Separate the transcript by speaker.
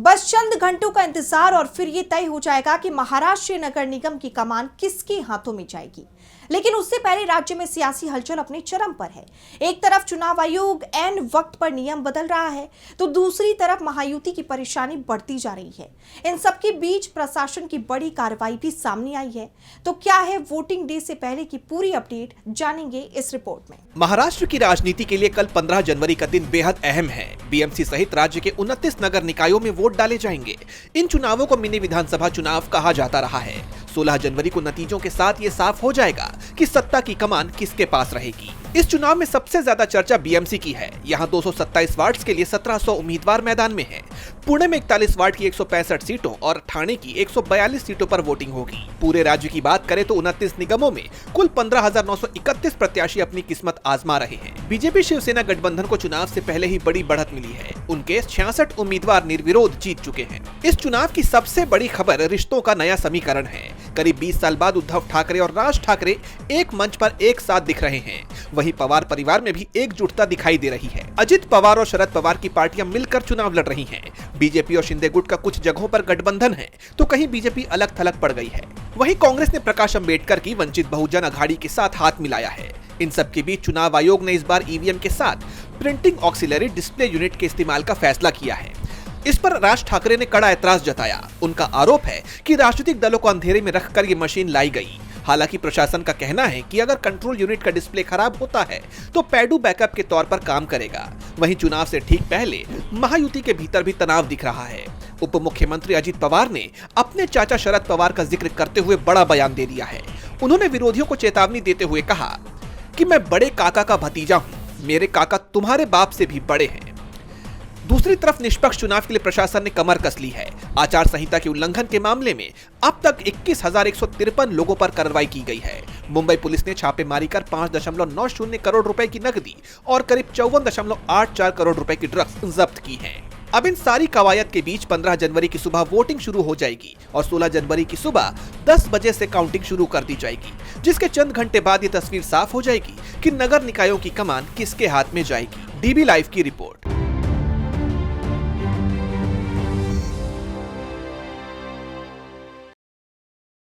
Speaker 1: बस चंद घंटों का इंतजार और फिर ये तय हो जाएगा कि महाराष्ट्र नगर निगम की कमान किसके हाथों में जाएगी। लेकिन उससे पहले राज्य में सियासी हलचल अपने चरम पर है। एक तरफ चुनाव आयोग ऐन वक्त पर नियम बदल रहा है, तो दूसरी तरफ महायुति की परेशानी बढ़ती जा रही है। इन सबके बीच प्रशासन की बड़ी कार्रवाई भी सामने आई है। तो क्या है वोटिंग डे से पहले की पूरी अपडेट, जानेंगे इस रिपोर्ट में।
Speaker 2: महाराष्ट्र की राजनीति के लिए कल 15 जनवरी का दिन बेहद अहम है। बीएमसी सहित राज्य के 29 नगर निकायों में वोट डाले जाएंगे। इन चुनावों को मिनी विधानसभा चुनाव कहा जाता रहा है। 16 जनवरी को नतीजों के साथ ये साफ हो जाएगा कि सत्ता की कमान किसके पास रहेगी। इस चुनाव में सबसे ज्यादा चर्चा बीएमसी की है। यहाँ 227 वार्ड के लिए 1700 उम्मीदवार मैदान में हैं। पुणे में 41 वार्ड की 165 सीटों और ठाणे की 142 सीटों पर वोटिंग होगी। पूरे राज्य की बात करें तो 29 निगमों में कुल 15,931 प्रत्याशी अपनी किस्मत आजमा रहे हैं। बीजेपी शिवसेना गठबंधन को चुनाव से पहले ही बड़ी बढ़त मिली है। उनके 66 उम्मीदवार निर्विरोध जीत चुके हैं। इस चुनाव की सबसे बड़ी खबर रिश्तों का नया समीकरण है। करीब 20 साल बाद उद्धव ठाकरे और राज ठाकरे एक मंच पर एक साथ दिख रहे हैं। वहीं पवार परिवार में भी एकजुटता दिखाई दे रही है। अजित पवार और शरद पवार की पार्टियां मिलकर चुनाव लड़ रही हैं। बीजेपी और शिंदे गुट का कुछ जगहों पर गठबंधन है, तो कहीं बीजेपी अलग थलग पड़ गई है। वहीं कांग्रेस ने प्रकाश अम्बेडकर की वंचित बहुजन अघाड़ी के साथ हाथ मिलाया है। इन सब के बीच चुनाव आयोग ने इस बार ईवीएम के साथ प्रिंटिंग ऑक्सिलरी डिस्प्ले यूनिट के इस्तेमाल का फैसला किया है। इस पर राज ठाकरे ने कड़ा ऐतराज जताया। उनका आरोप है कि राजनीतिक दलों को अंधेरे में रखकर ये मशीन लाई गई। हालांकि प्रशासन का कहना है कि अगर कंट्रोल यूनिट का डिस्प्ले खराब होता है तो पैडू बैकअप के तौर पर काम करेगा। वहीं चुनाव से ठीक पहले महायुति के भीतर भी तनाव दिख रहा है। उप मुख्यमंत्री अजित पवार ने अपने चाचा शरद पवार का जिक्र करते हुए बड़ा बयान दे दिया है। उन्होंने विरोधियों को चेतावनी देते हुए कहा कि मैं बड़े काका का भतीजा हूँ, मेरे काका तुम्हारे बाप से भी बड़े हैं। दूसरी तरफ निष्पक्ष चुनाव के लिए प्रशासन ने कमर कस ली है। आचार संहिता के उल्लंघन के मामले में अब तक 21,153 लोगों पर कार्रवाई की गई है। मुंबई पुलिस ने छापेमारी कर 5.90 करोड़ रुपए की नकदी और करीब 54.84 करोड़ रुपए की ड्रग्स जब्त की हैं। अब इन सारी कवायद के बीच 15 जनवरी की सुबह वोटिंग शुरू हो जाएगी और 16 जनवरी की सुबह 10 बजे से काउंटिंग शुरू कर दी जाएगी, जिसके चंद घंटे बाद ये तस्वीर साफ हो जाएगी कि नगर निकायों की कमान किसके हाथ में जाएगी। डीबी लाइव की रिपोर्ट।